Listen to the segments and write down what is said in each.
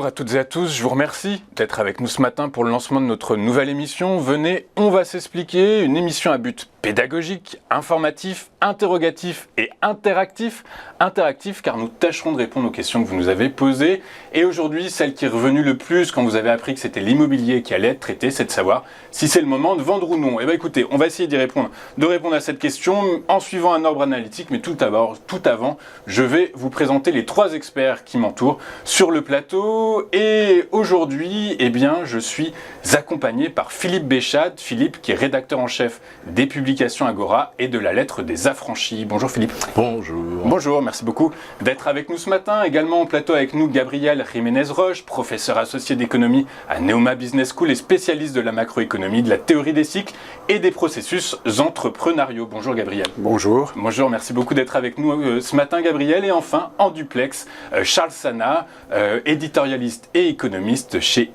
à toutes et à tous, je vous remercie d'être avec nous ce matin pour le lancement de notre nouvelle émission. Venez, on va s'expliquer, une émission à but pédagogique, informatif, interrogatif et interactif. Interactif car nous tâcherons de répondre aux questions que vous nous avez posées. Et aujourd'hui, celle qui est revenue le plus quand vous avez appris que c'était l'immobilier qui allait être traité, c'est de savoir si c'est le moment de vendre ou non. Eh bien écoutez, on va essayer de répondre à cette question en suivant un ordre analytique. Mais tout avant, je vais vous présenter les 3 experts qui m'entourent sur le plateau. Et aujourd'hui, eh bien, je suis accompagné par Philippe Béchade. Philippe qui est rédacteur en chef des publications Agora et de la lettre des affranchis. Bonjour Philippe. Bonjour. Bonjour, merci beaucoup d'être avec nous ce matin. Également au plateau avec nous Gabriel Jiménez-Roche, professeur associé d'économie à Neoma Business School et spécialiste de la macroéconomie, de la théorie des cycles et des processus entrepreneuriaux. Bonjour Gabriel. Bonjour. Bonjour, merci beaucoup d'être avec nous ce matin Gabriel. Et enfin, en duplex, Charles Sana, éditorialiste et économiste chez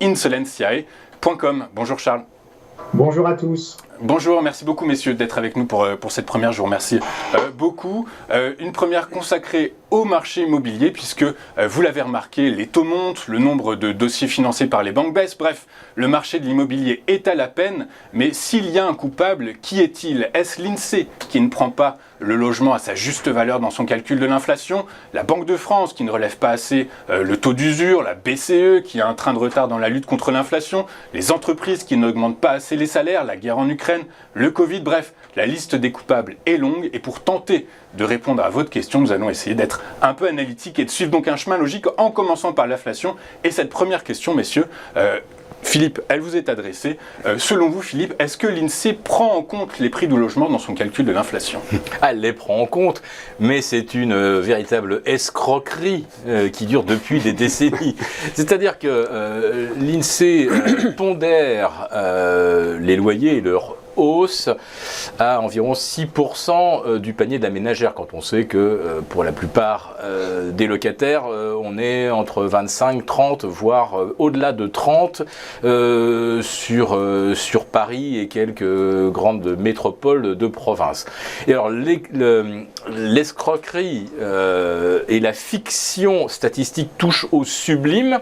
Insolentiae.com. Bonjour Charles. Bonjour à tous. Bonjour, merci beaucoup messieurs d'être avec nous pour cette première, je vous remercie beaucoup. Une première consacrée au marché immobilier puisque vous l'avez remarqué, les taux montent, le nombre de dossiers financés par les banques baisse, bref, le marché de l'immobilier est à la peine, mais s'il y a un coupable, qui est-il? Est-ce l'INSEE qui ne prend pas le logement à sa juste valeur dans son calcul de l'inflation, la Banque de France qui ne relève pas assez le taux d'usure, la BCE qui a un train de retard dans la lutte contre l'inflation, les entreprises qui n'augmentent pas assez les salaires, la guerre en Ukraine, le Covid, bref, la liste des coupables est longue et pour tenter de répondre à votre question, nous allons essayer d'être un peu analytique et de suivre donc un chemin logique en commençant par l'inflation. Et cette première question, messieurs, Philippe, elle vous est adressée. Selon vous, Philippe, est-ce que l'INSEE prend en compte les prix du logement dans son calcul de l'inflation? Elle les prend en compte, mais c'est une véritable escroquerie qui dure depuis des décennies. C'est-à-dire que l'INSEE pondère les loyers et leur hausse à environ 6% du panier de la ménagère, quand on sait que pour la plupart des locataires, on est entre 25, 30, voire au-delà de 30 sur Paris et quelques grandes métropoles de province. Et alors l'escroquerie et la fiction statistique touchent au sublime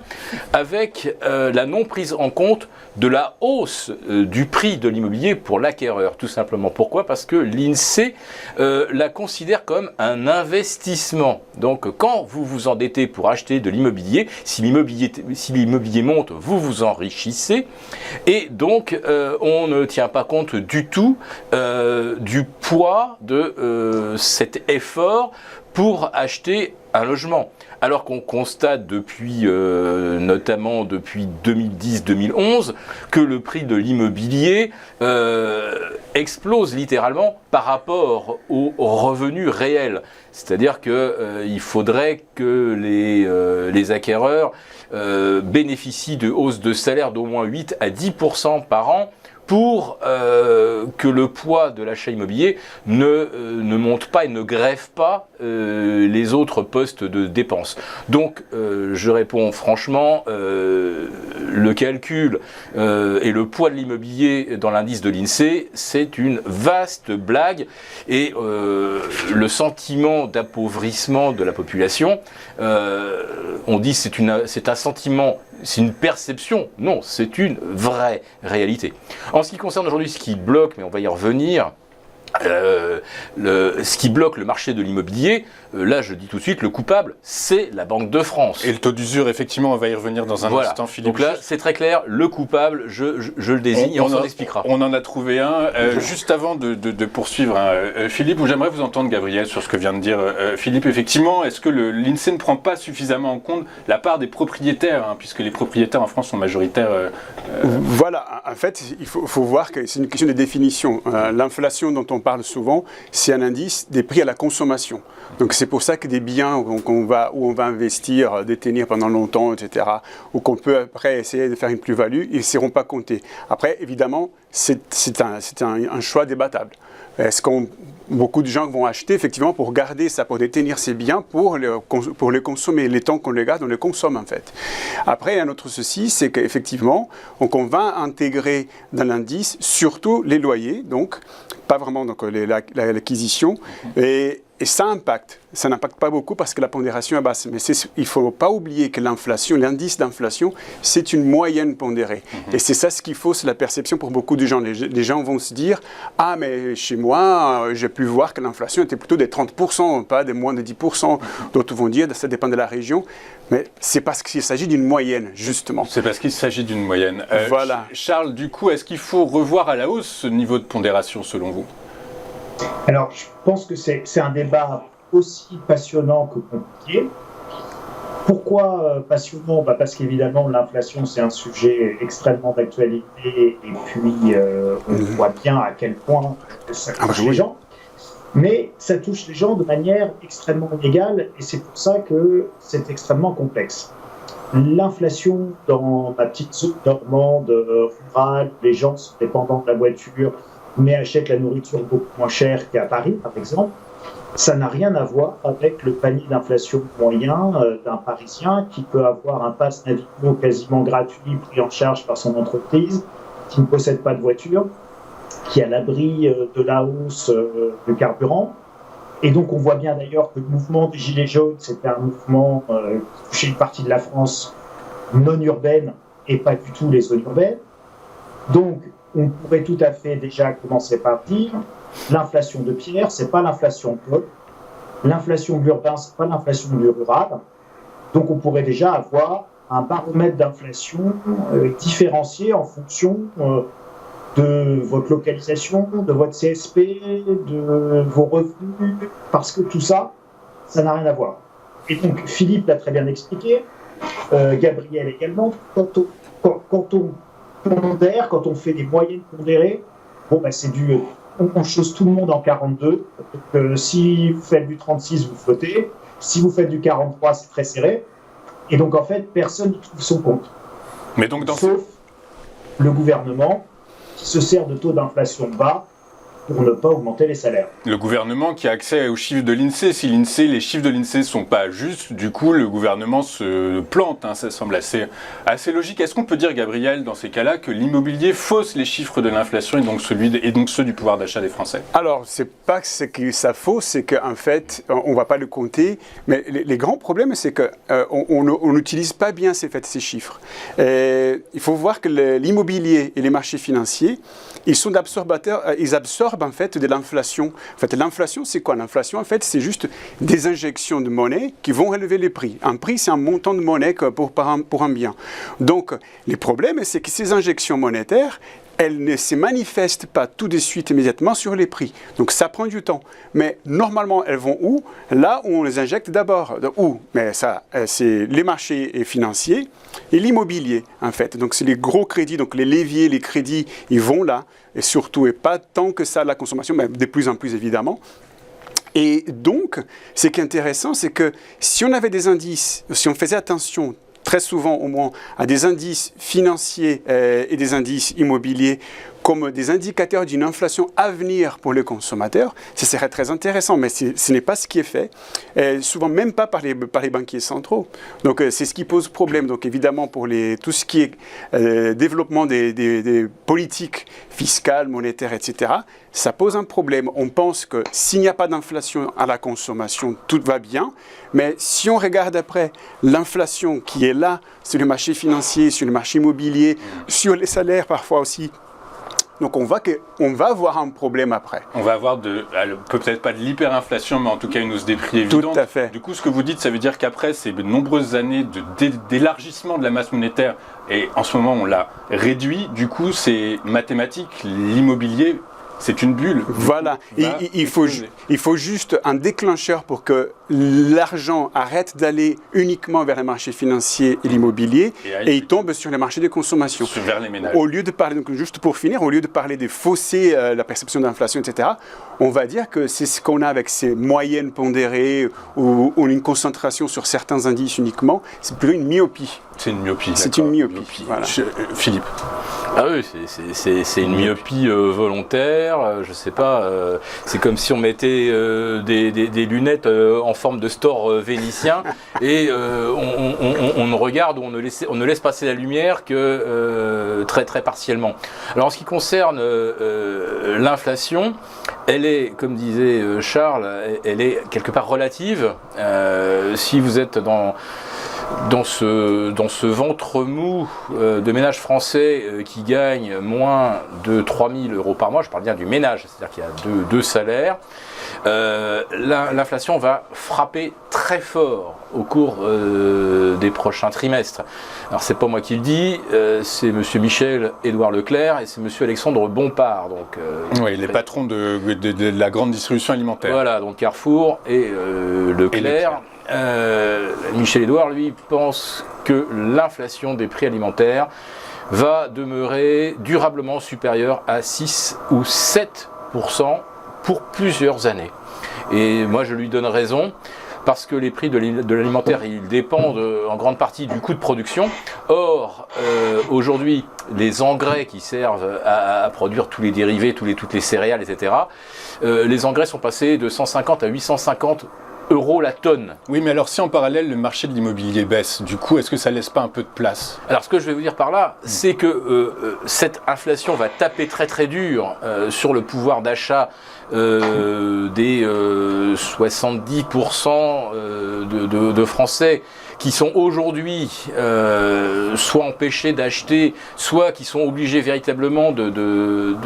avec la non prise en compte de la hausse du prix de l'immobilier pour l'acquéreur, tout simplement. Pourquoi? Parce que l'INSEE la considère comme un investissement. Donc quand vous vous endettez pour acheter de l'immobilier, si l'immobilier monte, vous vous enrichissez, et donc on ne tient pas compte du tout du poids de cet effort pour acheter un logement. Alors qu'on constate notamment depuis 2010-2011, que le prix de l'immobilier explose littéralement par rapport aux revenus réels. C'est-à-dire qu'il faudrait que les acquéreurs bénéficient de hausses de salaire d'au moins 8 à 10% par an pour que le poids de l'achat immobilier ne monte pas et ne grève pas les autres postes de dépenses. Donc je réponds franchement, le calcul et le poids de l'immobilier dans l'indice de l'INSEE, c'est une vaste blague et le sentiment d'appauvrissement de la population, on dit c'est un sentiment, c'est une perception, non, c'est une vraie réalité. En ce qui concerne aujourd'hui ce qui bloque, mais on va y revenir, ce qui bloque le marché de l'immobilier, là je dis tout de suite, le coupable, c'est la Banque de France. Et le taux d'usure, effectivement, on va y revenir dans un instant, Philippe. Donc là, c'est très clair, le coupable, je le désigne et on s'en expliquera. On en a trouvé un. Juste avant de poursuivre, Philippe, j'aimerais vous entendre, Gabriel, sur ce que vient de dire Philippe. Effectivement, est-ce que l'INSEE ne prend pas suffisamment en compte la part des propriétaires, puisque les propriétaires en France sont majoritaires Voilà, en fait, il faut voir que c'est une question de définition. L'inflation dont on parle souvent, c'est un indice des prix à la consommation. Donc c'est pour ça que des biens où on va investir, détenir pendant longtemps, etc., ou qu'on peut après essayer de faire une plus-value, ils ne seront pas comptés. Après, évidemment, c'est un choix débattable. Est-ce qu'on beaucoup de gens vont acheter effectivement pour garder ça, pour détenir ces biens, pour les consommer. Les temps qu'on les garde, on les consomme en fait. Après, un autre souci, c'est qu'effectivement, on va intégrer dans l'indice surtout les loyers, donc pas vraiment l'acquisition, et et ça impacte. Ça n'impacte pas beaucoup parce que la pondération est basse. Mais il ne faut pas oublier que l'inflation, l'indice d'inflation, c'est une moyenne pondérée. Et c'est ça ce qu'il faut, c'est la perception pour beaucoup de gens. Les gens vont se dire « Ah, mais chez moi, j'ai pu voir que l'inflation était plutôt des 30%, pas des moins de 10%. » D'autres vont dire « Ça dépend de la région. » Mais c'est parce qu'il s'agit d'une moyenne, justement. C'est parce qu'il s'agit d'une moyenne. Voilà. Charles, du coup, est-ce qu'il faut revoir à la hausse ce niveau de pondération, selon vous ? Alors, je pense que c'est un débat aussi passionnant que compliqué. Pourquoi passionnant ? Parce qu'évidemment, l'inflation, c'est un sujet extrêmement d'actualité, et puis on voit bien à quel point ça touche les gens. Mais ça touche les gens de manière extrêmement inégale, et c'est pour ça que c'est extrêmement complexe. L'inflation dans ma petite zone normande, rurale, les gens sont dépendants de la voiture, mais achètent la nourriture beaucoup moins chère qu'à Paris, par exemple, ça n'a rien à voir avec le panier d'inflation moyen d'un Parisien qui peut avoir un pass Navigo quasiment gratuit pris en charge par son entreprise, qui ne possède pas de voiture, qui est à l'abri de la hausse du carburant. Et donc on voit bien d'ailleurs que le mouvement des Gilets jaunes, c'était un mouvement qui touchait une partie de la France non urbaine et pas du tout les zones urbaines. Donc on pourrait tout à fait déjà commencer par dire l'inflation de Pierre, c'est pas l'inflation de Paul. L'inflation de l'urbain, c'est pas l'inflation du rural. Donc on pourrait déjà avoir un baromètre d'inflation différencié en fonction de votre localisation, de votre CSP, de vos revenus, parce que tout ça, ça n'a rien à voir. Et donc Philippe l'a très bien expliqué, Gabriel également, quand on pondère, quand on fait des moyennes pondérées, c'est du... On chose tout le monde en 42. Si vous faites du 36, vous flottez. Si vous faites du 43, c'est très serré. Et donc, en fait, personne n'y trouve son compte. Mais donc sauf le gouvernement qui se sert de taux d'inflation bas pour ne pas augmenter les salaires. Le gouvernement qui a accès aux chiffres de l'INSEE, si les chiffres de l'INSEE ne sont pas justes, du coup le gouvernement se plante, ça semble assez logique. Est-ce qu'on peut dire, Gabriel, dans ces cas-là, que l'immobilier fausse les chiffres de l'inflation et donc ceux du pouvoir d'achat des Français ? Alors, c'est pas que ça fausse, c'est qu'en fait, on ne va pas le compter, mais les grands problèmes, c'est qu'on n'utilise pas bien ces chiffres. Il faut voir que l'immobilier et les marchés financiers, ils sont ils absorbent en fait de l'inflation. En fait, l'inflation, c'est quoi ? L'inflation, en fait, c'est juste des injections de monnaie qui vont relever les prix. Un prix, c'est un montant de monnaie pour un bien. Donc, les problèmes, c'est que ces injections monétaires, elles ne se manifestent pas tout de suite immédiatement sur les prix. Donc ça prend du temps. Mais normalement, elles vont où ? Là où on les injecte d'abord. Où ? Mais ça, c'est les marchés financiers et l'immobilier, en fait. Donc c'est les gros crédits, donc les leviers, les crédits, ils vont là. Et surtout, et pas tant que ça la consommation, mais de plus en plus évidemment. Et donc, ce qui est intéressant, c'est que si on avait des indices, si on faisait attention très souvent au moins à des indices financiers et des indices immobiliers comme des indicateurs d'une inflation à venir pour les consommateurs, ce serait très intéressant, mais ce n'est pas ce qui est fait, souvent même pas par les banquiers centraux. Donc c'est ce qui pose problème. Donc évidemment pour tout ce qui est développement des politiques fiscales, monétaires, etc., ça pose un problème. On pense que s'il n'y a pas d'inflation à la consommation, tout va bien, mais si on regarde après l'inflation qui est là sur le marché financier, sur le marché immobilier, sur les salaires parfois aussi, donc on va avoir un problème après. On va avoir peut-être pas de l'hyperinflation, mais en tout cas une hausse des prix évidente. Tout à fait. Du coup, ce que vous dites, ça veut dire qu'après ces nombreuses années d'élargissement de la masse monétaire, et en ce moment on l'a réduit, du coup c'est mathématique, l'immobilier, c'est une bulle. Voilà, il faut juste un déclencheur pour que l'argent arrête d'aller uniquement vers les marchés financiers et l'immobilier et il tombe sur les marchés de consommation. Vers les ménages. Au lieu de parler, donc juste pour finir, au lieu de parler des fausser la perception d'inflation, etc., on va dire que c'est ce qu'on a avec ces moyennes pondérées ou une concentration sur certains indices uniquement, c'est plutôt une myopie. C'est une myopie. C'est une myopie. Voilà. Philippe. Ah oui, c'est une myopie volontaire, je sais pas, c'est comme si on mettait des lunettes en forme de store vénitien et on ne regarde ou on ne laisse passer la lumière que très très partiellement. Alors en ce qui concerne l'inflation, elle est, comme disait Charles, elle est quelque part relative. Si vous êtes dans ce ventre mou de ménages français qui gagnent moins de 3 000 € par mois, je parle bien du ménage, c'est-à-dire qu'il y a deux salaires, l'inflation va frapper très fort au cours des prochains trimestres. Alors c'est pas moi qui le dis, c'est monsieur Michel-Édouard Leclerc et c'est monsieur Alexandre Bompard. Donc, oui, les patrons de la grande distribution alimentaire. Voilà, donc Carrefour et Leclerc. Michel-Édouard, lui, pense que l'inflation des prix alimentaires va demeurer durablement supérieure à 6 ou 7% pour plusieurs années. Et moi, je lui donne raison, parce que les prix de l'alimentaire, ils dépendent en grande partie du coût de production. Or, aujourd'hui, les engrais qui servent à produire tous les dérivés, toutes les céréales, etc., les engrais sont passés de 150 à 850 € la tonne. Oui, mais alors si en parallèle le marché de l'immobilier baisse, du coup, est-ce que ça laisse pas un peu de place? Alors ce que je vais vous dire par là, c'est que cette inflation va taper très très dur sur le pouvoir d'achat des 70% de Français qui sont aujourd'hui soit empêchés d'acheter, soit qui sont obligés véritablement de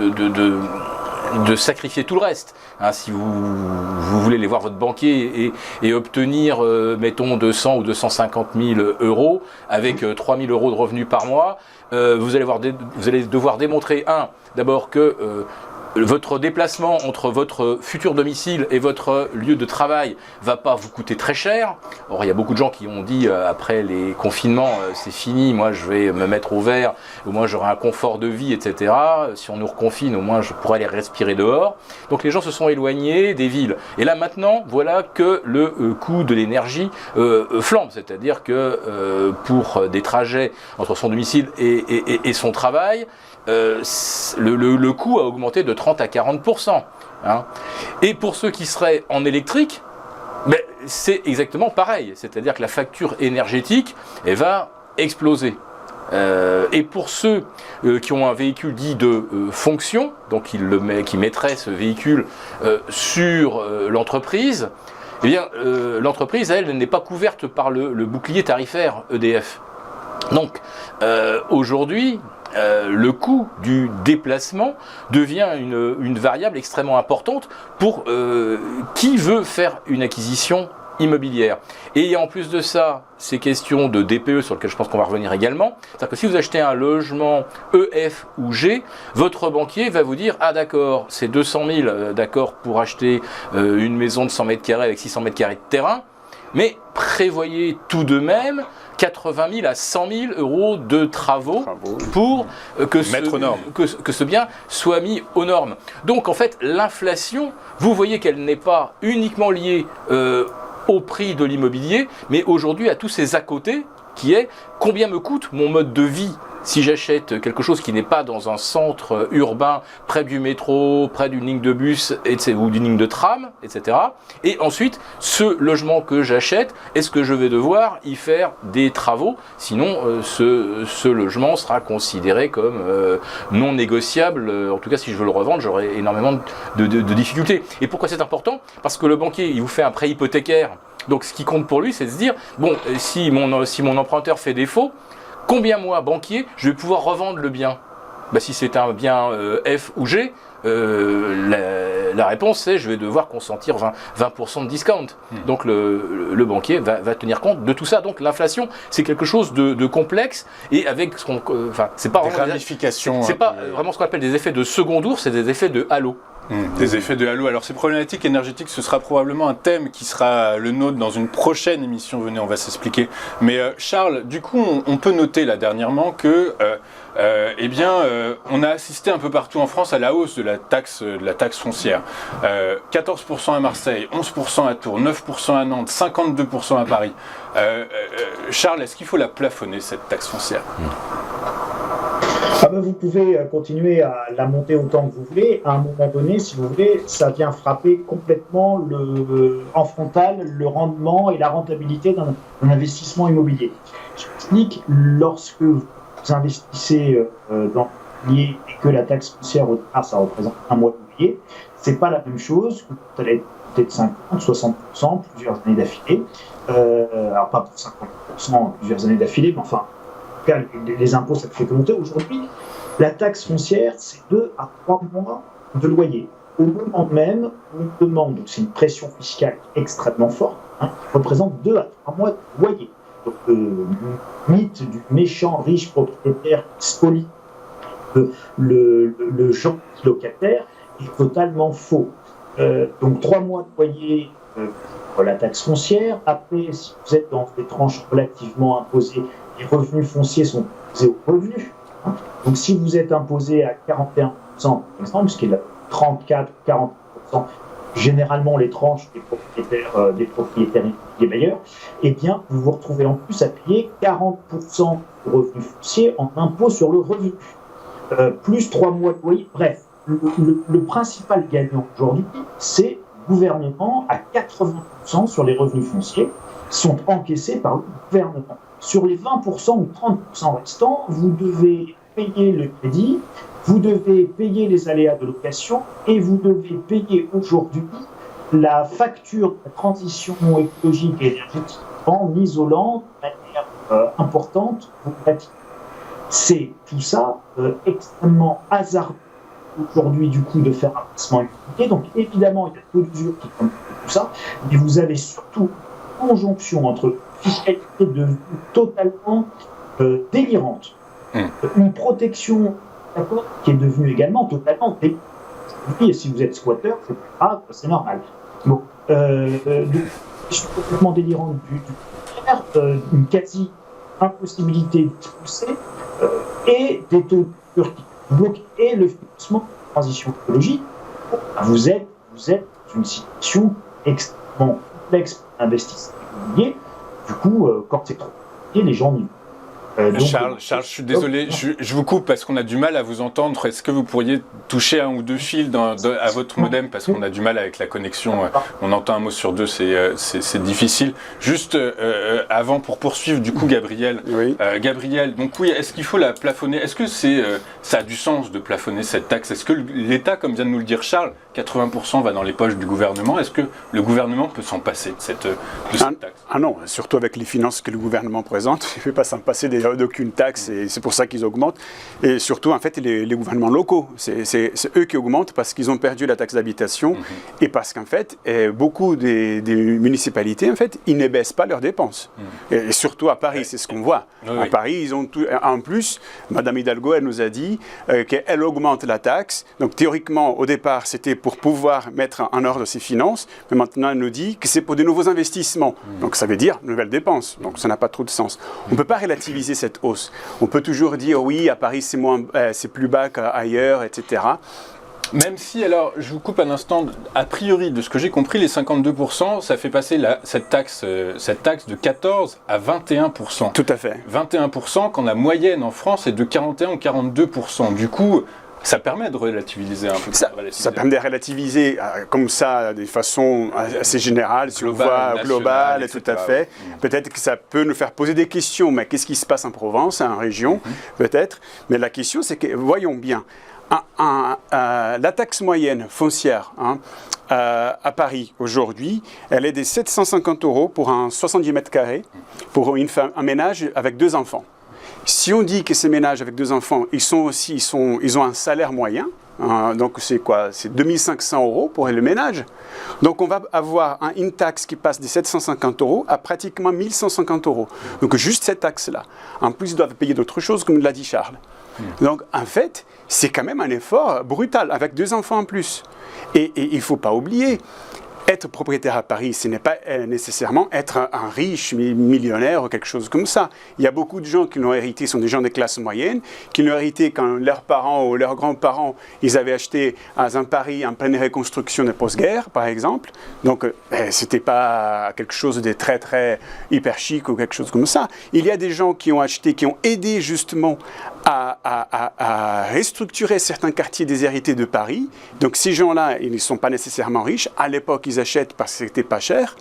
sacrifier tout le reste. Hein, si vous voulez aller voir votre banquier et obtenir, mettons, 200 ou 250 000 € avec 3 000 € de revenus par mois, vous allez devoir démontrer, d'abord que votre déplacement entre votre futur domicile et votre lieu de travail va pas vous coûter très cher. Or, il y a beaucoup de gens qui ont dit après les confinements, c'est fini, moi je vais me mettre au vert, au moins j'aurai un confort de vie, etc. Si on nous reconfine, au moins je pourrai aller respirer dehors. Donc les gens se sont éloignés des villes. Et là maintenant, voilà que le coût de l'énergie flambe. C'est-à-dire que pour des trajets entre son domicile et son travail, le coût a augmenté de 30 à 40%. Hein. Et pour ceux qui seraient en électrique, c'est exactement pareil. C'est-à-dire que la facture énergétique, elle va exploser. Et pour ceux qui ont un véhicule dit de fonction, donc qui mettraient ce véhicule sur l'entreprise, eh bien, l'entreprise, elle n'est pas couverte par le bouclier tarifaire EDF. Donc, aujourd'hui, le coût du déplacement devient une variable extrêmement importante pour qui veut faire une acquisition immobilière. Et en plus de ça, ces questions de DPE sur lesquelles je pense qu'on va revenir également, c'est-à-dire que si vous achetez un logement E, F ou G, votre banquier va vous dire « Ah d'accord, c'est 200 000 d'accord pour acheter une maison de 100 mètres carrés avec 600 mètres carrés de terrain, mais prévoyez tout de même 80 000 à 100 000 € de travaux pour que ce bien soit mis aux normes. » Donc en fait, l'inflation, vous voyez qu'elle n'est pas uniquement liée au prix de l'immobilier, mais aujourd'hui à tous ces à côté, qui est combien me coûte mon mode de vie si j'achète quelque chose qui n'est pas dans un centre urbain, près du métro, près d'une ligne de bus ou d'une ligne de tram, etc. Et ensuite, ce logement que j'achète, est-ce que je vais devoir y faire des travaux? Sinon, ce logement sera considéré comme non négociable. En tout cas, si je veux le revendre, j'aurai énormément de difficultés. Et pourquoi c'est important? Parce que le banquier, il vous fait un prêt hypothécaire. Donc ce qui compte pour lui, c'est de se dire, bon, si mon emprunteur fait défaut, combien moi, banquier, je vais pouvoir revendre le bien? Si c'est un bien F ou G, la réponse c'est je vais devoir consentir 20% de discount. Donc le banquier va tenir compte de tout ça. Donc l'inflation, c'est quelque chose de complexe et avec ce qu'on... c'est pas vraiment ramifications. C'est pas vraiment ce qu'on appelle des effets de second tour, c'est des effets de halo. Des effets de halo. Alors ces problématiques énergétiques, ce sera probablement un thème qui sera le nôtre dans une prochaine émission. Venez, on va s'expliquer. Mais Charles, du coup, on peut noter là dernièrement que on a assisté un peu partout en France à la hausse de la taxe foncière. 14% à Marseille, 11% à Tours, 9% à Nantes, 52% à Paris. Charles, est-ce qu'il faut la plafonner, cette taxe foncière? Vous pouvez continuer à la monter autant que vous voulez. À un moment donné, si vous voulez, ça vient frapper complètement en frontal le rendement et la rentabilité d'un investissement immobilier. Je m'explique, lorsque vous investissez dans l'immobilier et que la taxe foncière au départ, ça représente un mois de loyer, c'est pas la même chose que vous allez être peut-être 50, 60%, plusieurs années d'affilée. Alors pas pour 50% plusieurs années d'affilée, mais enfin, les impôts, ça fait que monter. Aujourd'hui, la taxe foncière, c'est 2 à 3 mois de loyer. Au moment même, on demande, donc c'est une pression fiscale extrêmement forte, qui représente 2 à 3 mois de loyer. Donc le mythe du méchant riche propriétaire spolié, le gentil locataire, est totalement faux. Donc 3 mois de loyer pour la taxe foncière. Après, si vous êtes dans des tranches relativement imposées, les revenus fonciers sont imposés aux revenus. Donc si vous êtes imposé à 41%, par exemple, ce qui est là 34-40%, généralement les tranches des propriétaires immobiliers bailleurs, eh bien vous vous retrouvez en plus à payer 40% de revenus fonciers en impôt sur le revenu, plus 3 mois de loyer. Bref, le principal gagnant aujourd'hui, c'est le gouvernement à 80% sur les revenus fonciers sont encaissés par le gouvernement. Sur les 20% ou 30% restants, vous devez payer le crédit, vous devez payer les aléas de location et vous devez payer aujourd'hui la facture de la transition écologique et énergétique en isolant de manière importante vos bâtiments. C'est tout ça extrêmement hasardeux aujourd'hui du coup de faire un placement immobilier. Donc évidemment, il y a peu de mesures qui compliquent tout ça, mais vous avez surtout une conjonction entre fiscalité devenue totalement délirante, une protection qui est devenue également totalement délirante. Et si vous êtes squatteur, c'est pas grave, c'est normal. Bon, donc, je suis complètement délirante une quasi impossibilité d'expulser et des taux de qui bloquent et le financement de la transition écologique. Vous êtes dans une situation extrêmement complexe pour l'investissement immobilier. Du coup, quand c'est trop compliqué, les gens n'y vont. Charles, je suis désolé, je vous coupe parce qu'on a du mal à vous entendre. Est-ce que vous pourriez toucher un ou deux fils à votre modem parce qu'on a du mal avec la connexion. On entend un mot sur deux, c'est difficile. Juste avant, pour poursuivre, du coup, Gabriel. Oui. Gabriel, donc oui, est-ce qu'il faut la plafonner? Est-ce que ça a du sens de plafonner cette taxe? Est-ce que l'État, comme vient de nous le dire Charles, 80% va dans les poches du gouvernement? Est-ce que le gouvernement peut s'en passer de cette taxe? Ah non, surtout avec les finances que le gouvernement présente, il ne peut pas s'en passer d'aucune taxe et c'est pour ça qu'ils augmentent. Et surtout, en fait, les gouvernements locaux, c'est eux qui augmentent parce qu'ils ont perdu la taxe d'habitation et parce qu'en fait, beaucoup des municipalités, en fait, ils ne baissent pas leurs dépenses. Et surtout à Paris, c'est ce qu'on voit. À Paris, ils ont tout. En plus, Madame Hidalgo, elle nous a dit qu'elle augmente la taxe. Donc théoriquement, au départ, c'était pour pouvoir mettre en ordre ses finances, mais maintenant, elle nous dit que c'est pour de nouveaux investissements. Donc ça veut dire nouvelles dépenses. Donc ça n'a pas trop de sens. On ne peut pas relativiser cette hausse. On peut toujours dire oui, à Paris c'est plus bas qu'ailleurs, etc. Même si, alors, je vous coupe un instant, a priori, de ce que j'ai compris, les 52%, ça fait passer cette taxe de 14 à 21%. Tout à fait. 21% quand la moyenne en France est de 41 ou 42%. Du coup, ça permet de relativiser un peu. Ça permet de relativiser comme ça, de façon assez générale, si on voit global, tout à fait. Peut-être que ça peut nous faire poser des questions, mais qu'est-ce qui se passe en Provence, en région, peut-être. Mais la question, c'est que, voyons bien, la taxe moyenne foncière à Paris aujourd'hui, elle est de 750 € pour un 70 mètres carrés pour un ménage avec 2 enfants. Si on dit que ces ménages avec 2 enfants, ils ont un salaire moyen, donc c'est quoi? C'est 2500 € pour le ménage. Donc on va avoir une taxe qui passe de 750 € à pratiquement 1150 €. Donc juste cette taxe-là. En plus, ils doivent payer d'autres choses, comme l'a dit Charles. Donc en fait, c'est quand même un effort brutal, avec 2 enfants en plus. Et il ne faut pas oublier, être propriétaire à Paris, ce n'est pas nécessairement être un riche millionnaire ou quelque chose comme ça. Il y a beaucoup de gens qui l'ont hérité, sont des gens de classe moyenne, qui l'ont hérité quand leurs parents ou leurs grands-parents, ils avaient acheté un Paris en pleine reconstruction de post-guerre, par exemple. Donc, c'était pas quelque chose de très, très hyper chic ou quelque chose comme ça. Il y a des gens qui ont acheté, qui ont aidé justement à restructurer certains quartiers déshérités de Paris. Donc, ces gens-là, ils ne sont pas nécessairement riches. À l'époque, ils achètent parce que c'était pas cher.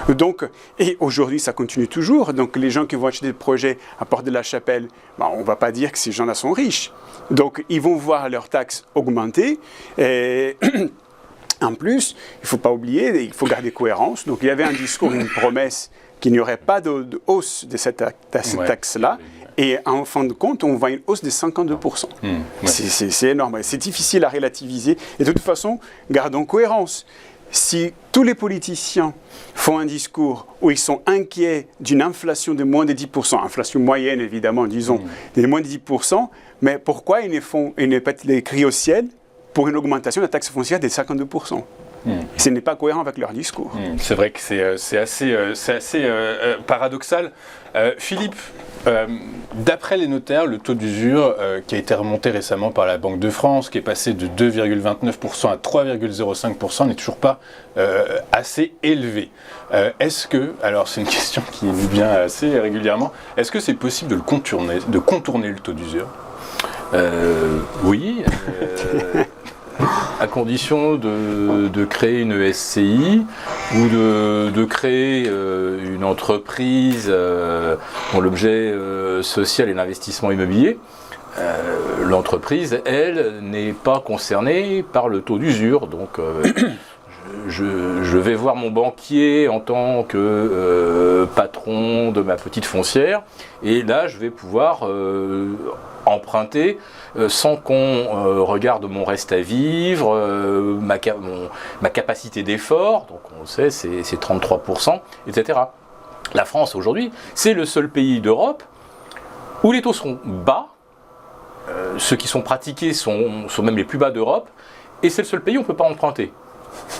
Donc, et aujourd'hui, ça continue toujours. Donc, les gens qui vont acheter des projets à Porte de la Chapelle, on ne va pas dire que ces gens-là sont riches. Donc, ils vont voir leurs taxes augmenter. Et en plus, il ne faut pas oublier, il faut garder cohérence. Donc, il y avait un discours, une promesse qu'il n'y aurait pas de hausse de cette taxe-là. Et en fin de compte, on voit une hausse de 52%. C'est énorme. C'est difficile à relativiser. Et de toute façon, gardons cohérence. Si tous les politiciens font un discours où ils sont inquiets d'une inflation de moins de 10%, inflation moyenne évidemment, disons, de moins de 10%, mais pourquoi ils ne pètent les cris au ciel pour une augmentation de la taxe foncière de 52%? Ce n'est pas cohérent avec leur discours. C'est vrai que c'est assez paradoxal. Philippe, d'après les notaires, le taux d'usure qui a été remonté récemment par la Banque de France, qui est passé de 2,29% à 3,05%, n'est toujours pas assez élevé. Est-ce que, alors c'est une question qui nous vient assez régulièrement, est-ce que c'est possible de contourner le taux d'usure ? Oui. À condition de créer une SCI ou de créer une entreprise dont l'objet social est l'investissement immobilier, l'entreprise, elle, n'est pas concernée par le taux d'usure. Donc, je vais voir mon banquier en tant que patron de ma petite foncière, et là, je vais pouvoir emprunter sans qu'on regarde mon reste à vivre, ma capacité d'effort, donc on sait c'est 33%, etc. La France aujourd'hui, c'est le seul pays d'Europe où les taux sont bas, ceux qui sont pratiqués sont même les plus bas d'Europe, et c'est le seul pays où on ne peut pas emprunter.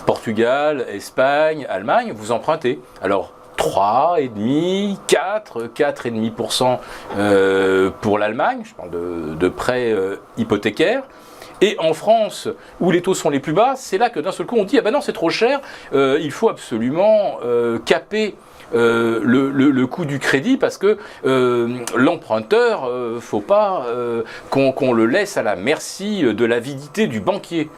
Portugal, Espagne, Allemagne, vous empruntez. Alors 3,5%, 4,5% pour l'Allemagne, je parle de prêts hypothécaires. Et en France, où les taux sont les plus bas, c'est là que d'un seul coup on dit « Ah ben non, c'est trop cher, il faut absolument caper le coût du crédit parce que l'emprunteur, faut pas qu'on le laisse à la merci de l'avidité du banquier. »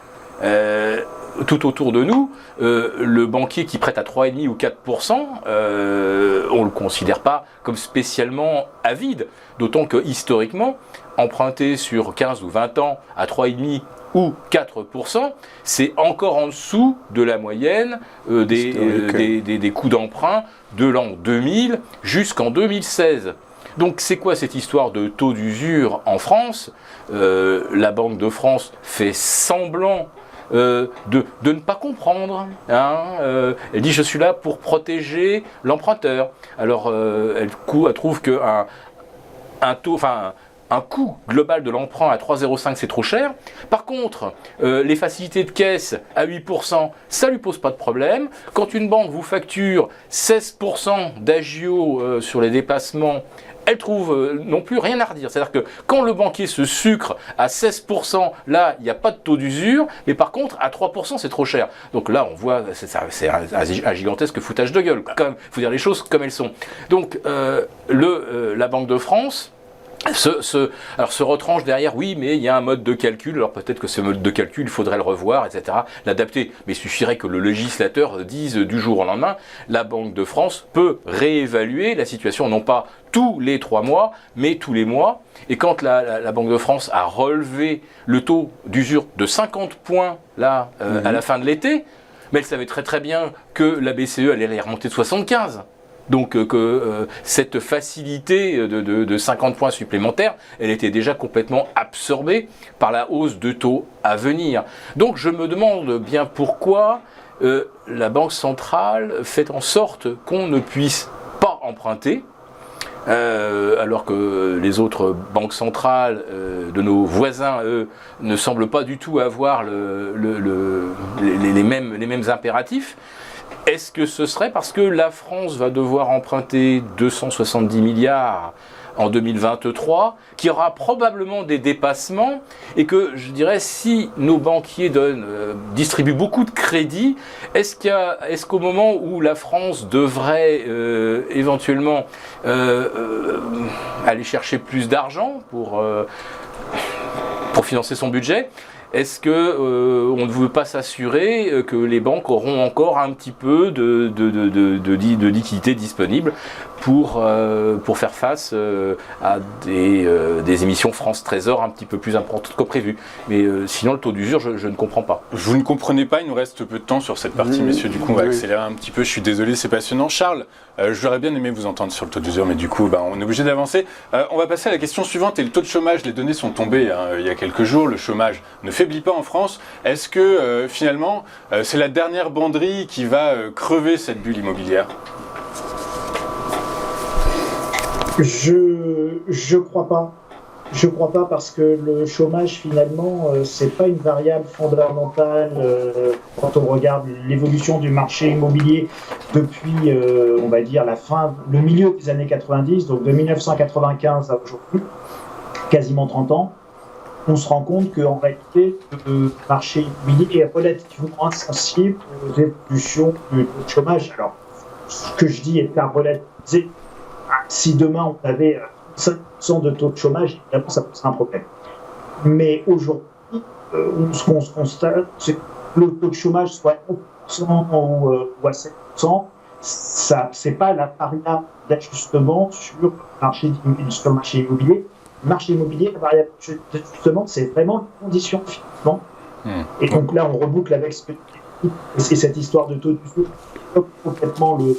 Tout autour de nous, le banquier qui prête à 3,5 ou 4%, on ne le considère pas comme spécialement avide, d'autant que historiquement, emprunter sur 15 ou 20 ans à 3,5 ou 4%, c'est encore en dessous de la moyenne des coûts d'emprunt de l'an 2000 jusqu'en 2016. Donc c'est quoi cette histoire de taux d'usure en France ? La Banque de France fait semblant de ne pas comprendre. Elle dit je suis là pour protéger l'emprunteur. Alors elle trouve qu'un coût global de l'emprunt à 3,05 c'est trop cher. Par contre, les facilités de caisse à 8%, ça ne lui pose pas de problème. Quand une banque vous facture 16% d'agio sur les dépassements, elle trouve non plus rien à redire. C'est-à-dire que quand le banquier se sucre à 16%, là, il n'y a pas de taux d'usure, mais par contre, à 3%, c'est trop cher. Donc là, on voit, c'est un gigantesque foutage de gueule. Il faut dire les choses comme elles sont. Donc, la Banque de France se retranche derrière, oui, mais il y a un mode de calcul, alors peut-être que ce mode de calcul, il faudrait le revoir, etc., l'adapter. Mais il suffirait que le législateur dise du jour au lendemain, la Banque de France peut réévaluer la situation, non pas tous les 3 mois, mais tous les mois. Et quand la Banque de France a relevé le taux d'usure de 50 points, là, à la fin de l'été, mais elle savait très très bien que la BCE allait les remonter de 75. Donc cette facilité de 50 points supplémentaires, elle était déjà complètement absorbée par la hausse de taux à venir. Donc je me demande bien pourquoi la Banque centrale fait en sorte qu'on ne puisse pas emprunter, alors que les autres banques centrales de nos voisins, eux, ne semblent pas du tout avoir les mêmes impératifs. Est-ce que ce serait parce que la France va devoir emprunter 270 milliards en 2023, qu'il y aura probablement des dépassements et que, je dirais, si nos banquiers distribuent beaucoup de crédits, est-ce qu'au moment où la France devrait éventuellement aller chercher plus d'argent pour financer son budget, est-ce qu'on ne veut pas s'assurer que les banques auront encore un petit peu de liquidité disponible pour faire face à des émissions France Trésor un petit peu plus importantes que prévu? Mais sinon, le taux d'usure, je ne comprends pas. Vous ne comprenez pas, il nous reste peu de temps sur cette partie, messieurs. Du coup, on va accélérer un petit peu. Je suis désolé, c'est passionnant. Charles, j'aurais bien aimé vous entendre sur le taux d'usure, mais du coup, on est obligé d'avancer. On va passer à la question suivante. Et le taux de chômage, les données sont tombées il y a quelques jours. Le chômage ne faiblit pas en France. Est-ce que finalement, c'est la dernière banderie qui va crever cette bulle immobilière? Je crois pas. Je crois pas parce que le chômage finalement c'est pas une variable fondamentale quand on regarde l'évolution du marché immobilier depuis on va dire le milieu des années 90, donc de 1995 à aujourd'hui, quasiment 30 ans. On se rend compte qu'en réalité, le marché immobilier est relativement insensible aux évolutions du taux de chômage. Alors, ce que je dis est à relativiser. Si demain on avait 5% de taux de chômage, évidemment, ça poserait un problème. Mais aujourd'hui, ce qu'on se constate, c'est que le taux de chômage soit à 1% ou à 7%, ce n'est pas la variable d'ajustement sur le marché immobilier. Le marché immobilier, la variable d'ajustement, c'est vraiment les conditions de financement. Et donc là, on reboucle avec cette histoire de taux d'usure complètement le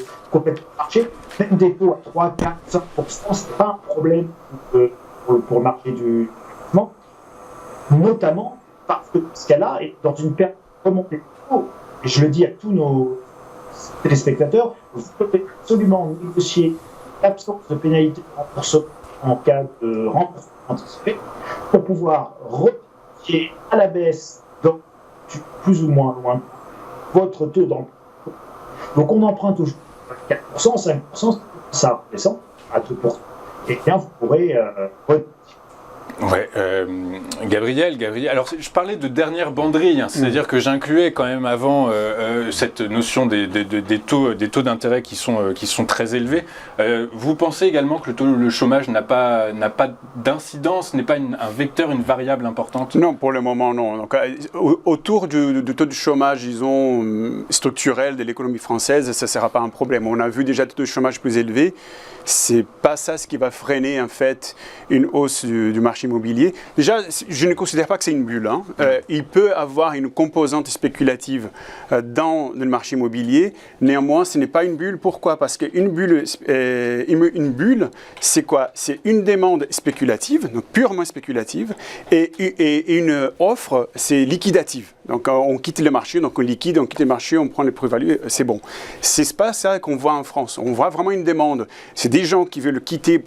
marché. Même des taux à 3, 4, 5%, ce n'est pas un problème pour le marché du financement, notamment parce que ce cas-là est dans une période de remontée de taux. Et je le dis à tous nos téléspectateurs, vous devez absolument négocier l'absence de pénalité de remboursement en cas de remboursement anticipé pour pouvoir replier à la baisse dans plus ou moins loin votre taux d'emprunt. Donc on emprunte aujourd'hui 4%, 5%, ça descend à 2%. Et bien vous pourrez Ouais, Gabriel, alors je parlais de dernière banderille, c'est-à-dire que j'incluais quand même avant cette notion des taux d'intérêt qui sont très élevés. Vous pensez également que le chômage n'a pas d'incidence, n'est pas un vecteur, une variable importante? Non, pour le moment non. Donc, autour du taux de chômage, disons, structurel de l'économie française, ça ne sera pas un problème. On a vu déjà des taux de chômage plus élevés. C'est pas ça ce qui va freiner en fait une hausse du marché immobilier. Déjà, je ne considère pas que c'est une bulle. Il peut avoir une composante spéculative dans le marché immobilier. Néanmoins, ce n'est pas une bulle. Pourquoi? Parce qu'une bulle, c'est quoi? C'est une demande spéculative, donc purement spéculative, et une offre, c'est liquidative. Donc on quitte le marché, donc on liquide, on quitte le marché, on prend les plus-values, c'est bon. C'est pas ça qu'on voit en France. On voit vraiment une demande. C'est des gens qui veulent le quitter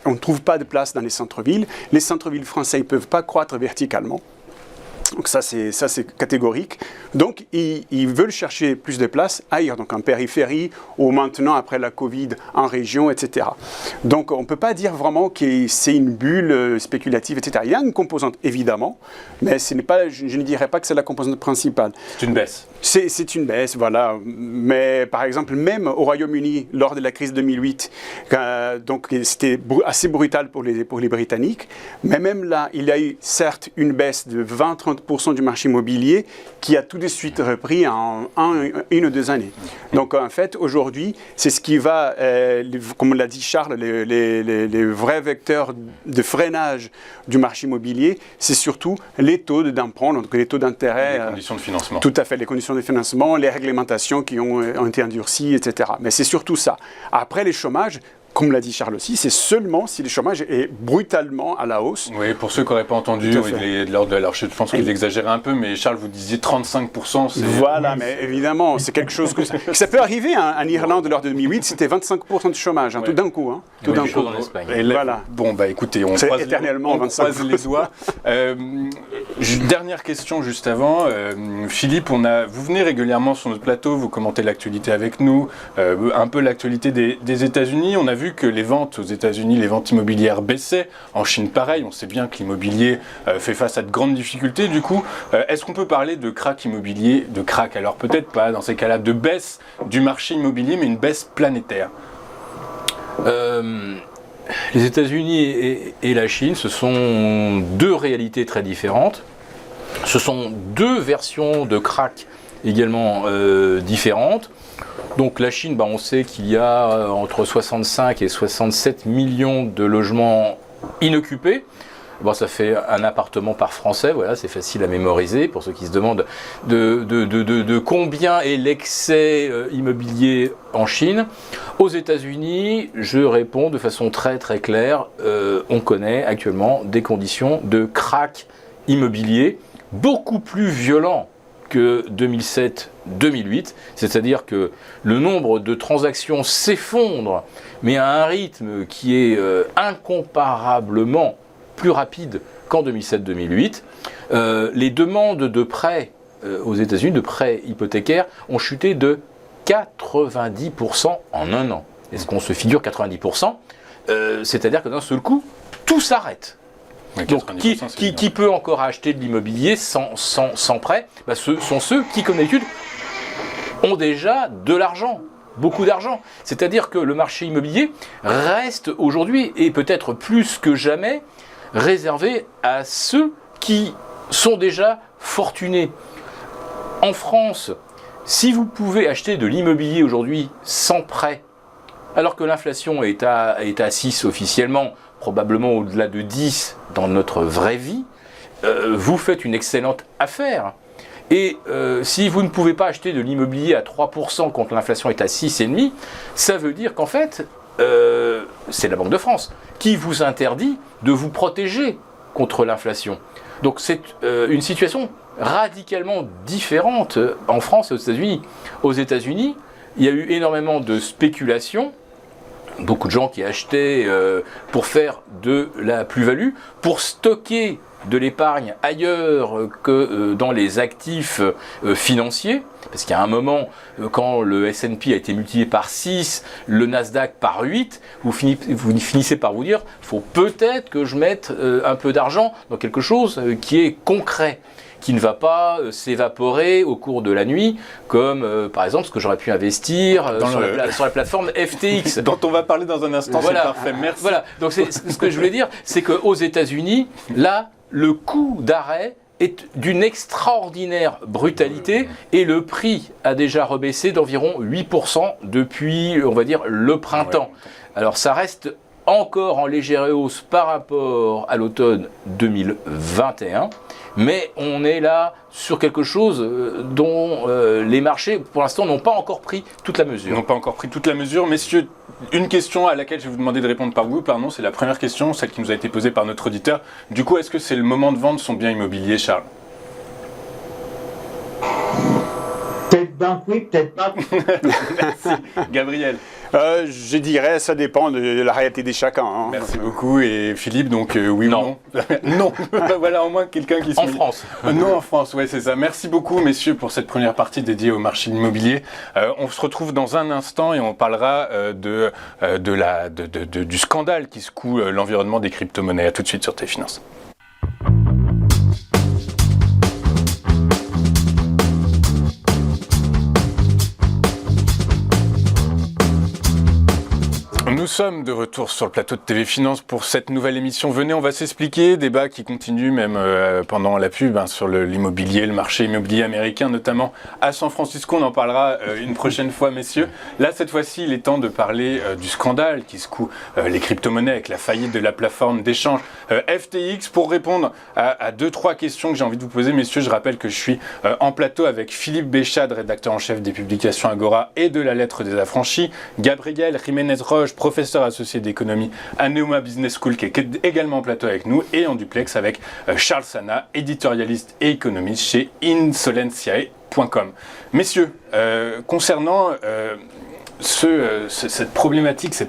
on ne trouve pas de place dans les centres-villes. Les centres-villes français ne peuvent pas croître verticalement. Donc ça c'est catégorique. Donc ils veulent chercher plus de places ailleurs, donc en périphérie ou maintenant après la Covid en région, etc. Donc on ne peut pas dire vraiment que c'est une bulle spéculative, etc. Il y a une composante évidemment, mais je ne dirais pas que c'est la composante principale. C'est une baisse. C'est une baisse, voilà. Mais par exemple, même au Royaume-Uni, lors de la crise 2008, donc c'était assez brutal pour les Britanniques, mais même là, il y a eu certes une baisse de 20-30% du marché immobilier qui a tout de suite repris en une ou 2 années. Donc en fait, aujourd'hui, c'est ce qui va, comme l'a dit Charles, les vrais vecteurs de freinage du marché immobilier, c'est surtout les taux d'emprunt, donc les taux d'intérêt. Les conditions de financement. Tout à fait, les conditions de financement, les réglementations qui ont été endurcies, etc. Mais c'est surtout ça. Après, les chômages, comme l'a dit Charles aussi, c'est seulement si le chômage est brutalement à la hausse. Oui, pour ceux qui n'auraient pas entendu, alors je pense qu'ils exagéraient un peu, mais Charles, vous disiez 35%. Voilà, mais évidemment, c'est quelque chose que ça peut arriver. En Irlande, lors de 2008, c'était 25% de chômage, tout d'un coup. Tout d'un coup. En Espagne. Et là, voilà. Bon, bah écoutez, on croise les doigts. Dernière question juste avant. Philippe, vous venez régulièrement sur notre plateau, vous commentez l'actualité avec nous, un peu l'actualité des États-Unis. On a vu que les ventes aux États-Unis, les ventes immobilières baissaient. En Chine, pareil. On sait bien que l'immobilier fait face à de grandes difficultés. Du coup, est-ce qu'on peut parler de krach immobilier, de krach? Alors peut-être pas dans ces cas-là, de baisse du marché immobilier, mais une baisse planétaire. Les États-Unis et la Chine, ce sont deux réalités très différentes. Ce sont deux versions de krach également différentes. Donc la Chine, on sait qu'il y a entre 65 et 67 millions de logements inoccupés. Ça fait un appartement par Français, voilà, c'est facile à mémoriser pour ceux qui se demandent de combien est l'excès immobilier en Chine. Aux États-Unis, je réponds de façon très très claire, on connaît actuellement des conditions de krach immobilier beaucoup plus violents que 2007-2008, c'est-à-dire que le nombre de transactions s'effondre, mais à un rythme qui est incomparablement plus rapide qu'en 2007-2008. Les demandes de prêts aux États-Unis, de prêts hypothécaires, ont chuté de 90% en un an. Est-ce qu'on se figure 90%? C'est-à-dire que d'un seul coup, tout s'arrête. Oui, donc, qui peut encore acheter de l'immobilier sans prêt? Ce sont ceux qui, comme d'habitude, ont déjà de l'argent, beaucoup d'argent. C'est-à-dire que le marché immobilier reste aujourd'hui, et peut-être plus que jamais, réservé à ceux qui sont déjà fortunés. En France, si vous pouvez acheter de l'immobilier aujourd'hui sans prêt, alors que l'inflation est à 6 officiellement, probablement au-delà de 10 dans notre vraie vie, vous faites une excellente affaire. Et si vous ne pouvez pas acheter de l'immobilier à 3% quand l'inflation est à 6,5%, ça veut dire qu'en fait, c'est la Banque de France qui vous interdit de vous protéger contre l'inflation. Donc c'est une situation radicalement différente en France et aux États-Unis. Aux États-Unis, il y a eu énormément de spéculation. Beaucoup de gens qui achetaient pour faire de la plus-value, pour stocker de l'épargne ailleurs que dans les actifs financiers. Parce qu'il y a un moment, quand le S&P a été multiplié par 6, le Nasdaq par 8, vous finissez par vous dire, il faut peut-être que je mette un peu d'argent dans quelque chose qui est concret, qui ne va pas s'évaporer au cours de la nuit, comme par exemple ce que j'aurais pu investir sur la plateforme FTX. Dont on va parler dans un instant, voilà. C'est parfait, merci. Voilà, donc ce que je voulais dire, c'est qu'aux États-Unis, là, le coup d'arrêt est d'une extraordinaire brutalité et le prix a déjà rebaissé d'environ 8% depuis, on va dire, le printemps. Ouais. Alors ça reste encore en légère hausse par rapport à l'automne 2021, mais on est là sur quelque chose dont les marchés, pour l'instant, n'ont pas encore pris toute la mesure. N'ont pas encore pris toute la mesure. Messieurs, une question à laquelle je vais vous demander de répondre par vous, pardon, c'est la première question, celle qui nous a été posée par notre auditeur. Du coup, est-ce que c'est le moment de vendre son bien immobilier, Charles? Peut-être bien oui, peut-être pas. Merci. Gabriel? Je dirais, ça dépend de la réalité de chacun. Hein. Merci beaucoup. Et Philippe, donc oui non. ou non? Non. Voilà, au moins quelqu'un qui se... En France. Non, en France, ouais, c'est ça. Merci beaucoup, messieurs, pour cette première partie dédiée au marché immobilier. On se retrouve dans un instant et on parlera du scandale qui secoue l'environnement des crypto-monnaies. À tout de suite sur Téléfinance. Nous sommes de retour sur le plateau de TV Finance pour cette nouvelle émission. Venez, on va s'expliquer. Débat qui continue même pendant la pub sur l'immobilier, le marché immobilier américain, notamment à San Francisco. On en parlera une prochaine fois, messieurs. Là, cette fois-ci, il est temps de parler du scandale qui secoue les crypto-monnaies avec la faillite de la plateforme d'échange FTX. Pour répondre à 2-3 questions que j'ai envie de vous poser, messieurs, je rappelle que je suis en plateau avec Philippe Béchade, rédacteur en chef des publications Agora et de la Lettre des Affranchis, Gabriel Jiménez-Roche, professeur professeur associé d'économie à Neoma Business School, qui est également en plateau avec nous, et en duplex avec Charles Sana, éditorialiste et économiste chez Insolentiae.com. Messieurs, concernant cette problématique, ce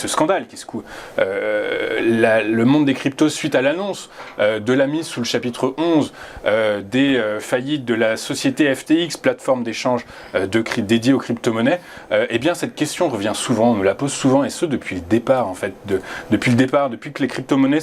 scandale qui secoue le monde des cryptos suite à l'annonce de la mise sous le chapitre 11 des faillites de la société FTX, plateforme d'échange dédiée aux crypto-monnaies, eh bien cette question revient souvent, on nous la pose souvent, et ce depuis le départ en fait, depuis que les crypto-monnaies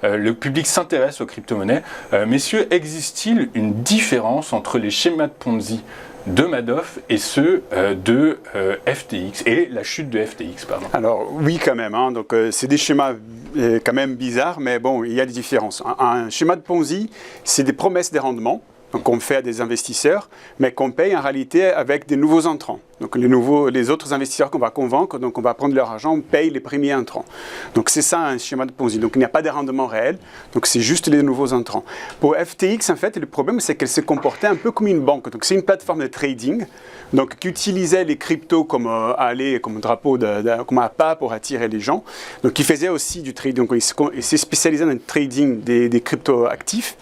le public s'intéresse aux crypto-monnaies. Messieurs, existe-t-il une différence entre les schémas de Ponzi de Madoff et ceux de FTX et la chute de FTX, pardon? Alors oui, quand même. Donc c'est des schémas quand même bizarres, mais bon, il y a des différences. Un schéma de Ponzi, c'est des promesses de rendement qu'on fait à des investisseurs, mais qu'on paye en réalité avec des nouveaux entrants. Donc les autres investisseurs qu'on va convaincre, donc on va prendre leur argent, on paye les premiers entrants. Donc c'est ça un schéma de Ponzi. Donc il n'y a pas de rendement réel, donc c'est juste les nouveaux entrants. Pour FTX, en fait, le problème c'est qu'elle se comportait un peu comme une banque. Donc c'est une plateforme de trading, donc qui utilisait les cryptos comme comme drapeau, comme un pas pour attirer les gens. Donc qui faisait aussi du trading. Donc il s'est spécialisé dans le trading des cryptos actifs.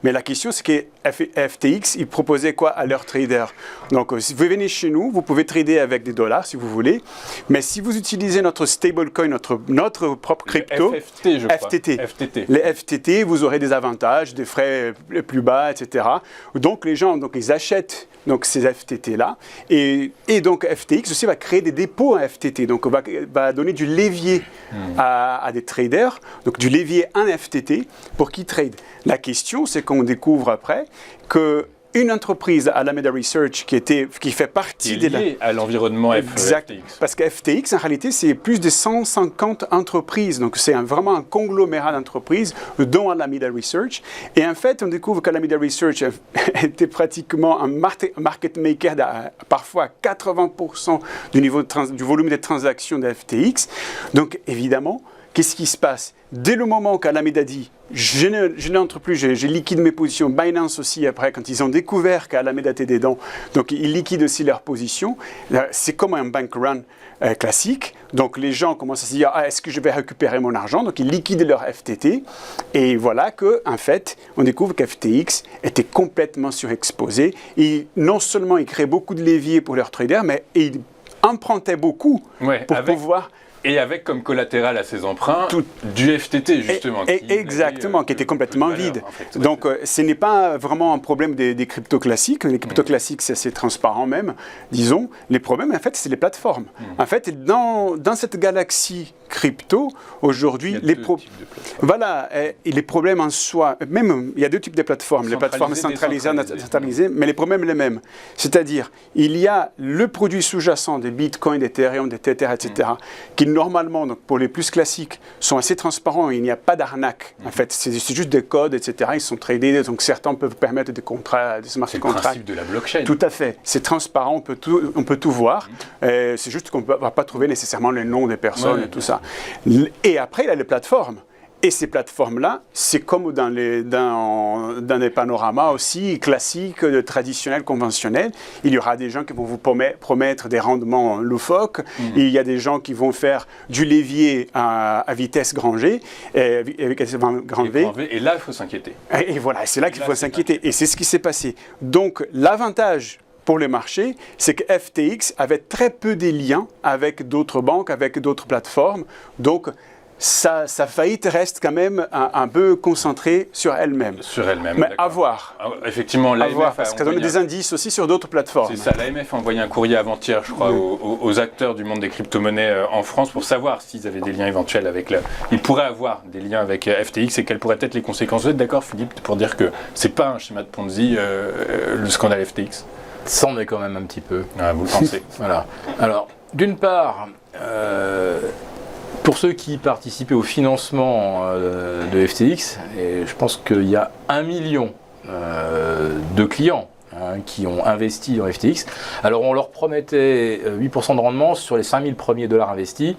Mais la question, c'est que FTX, ils proposaient quoi à leurs traders? Donc, si vous venez chez nous, vous pouvez trader avec des dollars si vous voulez. Mais si vous utilisez notre stablecoin, notre propre crypto, FTT. Les FTT, vous aurez des avantages, des frais plus bas, etc. Donc, les gens, ils achètent ces FTT-là. Et donc, FTX aussi va créer des dépôts à FTT. Donc, va donner du levier à des traders, donc du levier en FTT pour qu'ils tradent. La question, c'est qu'on découvre après qu'une entreprise, Alameda Research, qui fait partie à l'environnement FTX. Parce que FTX, en réalité, c'est plus de 150 entreprises. Donc, c'est vraiment un conglomérat d'entreprises, dont Alameda Research. Et en fait, on découvre qu'Alameda Research était pratiquement un market maker parfois 80% du volume des transactions de FTX. Donc, évidemment, qu'est-ce qui se passe? Dès le moment qu'Alameda dit je n'entre plus, je liquide mes positions, Binance aussi après, quand ils ont découvert qu'Alameda était dedans, donc ils liquident aussi leurs positions, c'est comme un bank run classique, donc les gens commencent à se dire est-ce que je vais récupérer mon argent, donc ils liquident leur FTT, et voilà qu'en fait, on découvre qu'FTX était complètement surexposé, et non seulement ils créaient beaucoup de leviers pour leurs traders, mais ils empruntaient beaucoup pour pouvoir... Et avec comme collatéral à ces emprunts du FTT, justement. Exactement, qui était complètement vide. En fait, donc, ce n'est pas vraiment un problème des cryptos classiques. Les cryptos classiques, c'est assez transparent même, disons. Les problèmes, en fait, c'est les plateformes. En fait, dans cette galaxie crypto, aujourd'hui, les problèmes en soi, même, il y a deux types de plateformes. Les plateformes centralisées, mais les problèmes les mêmes. C'est-à-dire, il y a le produit sous-jacent des Bitcoin, des Ethereum, des Tether, etc., qui normalement, donc pour les plus classiques, sont assez transparents, il n'y a pas d'arnaque. En fait, c'est juste des codes, etc. Ils sont tradés, donc certains peuvent permettre des contrats, des smart contracts. C'est le principe de la blockchain. Tout à fait. C'est transparent, on peut tout voir. C'est juste qu'on ne va pas trouver nécessairement les noms des personnes et tout ça. Et après, il y a les plateformes. Et ces plateformes-là, c'est comme dans les panoramas aussi classiques, traditionnels, conventionnels. Il y aura des gens qui vont vous promettre des rendements loufoques. Il y a des gens qui vont faire du levier à vitesse grand G, grand V. Et là, il faut s'inquiéter. Et voilà, c'est là qu'il faut s'inquiéter. Et c'est ce qui s'est passé. Donc, l'avantage pour les marchés, c'est que FTX avait très peu de liens avec d'autres banques, avec d'autres plateformes. Donc, sa faillite reste quand même un peu concentrée sur elle-même. Mais à voir. Effectivement, l'AMF parce qu'elle donne des indices aussi sur d'autres plateformes. C'est ça, l'AMF a envoyé un courrier avant-hier, je crois, aux acteurs du monde des crypto-monnaies en France pour savoir s'ils avaient des liens éventuels avec ils pourraient avoir des liens avec FTX et quelles pourraient être les conséquences. Vous êtes d'accord, Philippe, pour dire que c'est pas un schéma de Ponzi, le scandale FTX? Ça en est quand même un petit peu. Ah, vous le pensez? Voilà. Alors, d'une part, pour ceux qui participaient au financement de FTX, et je pense qu'il y a 1 million de clients qui ont investi dans FTX. Alors on leur promettait 8% de rendement sur les 5000 premiers dollars investis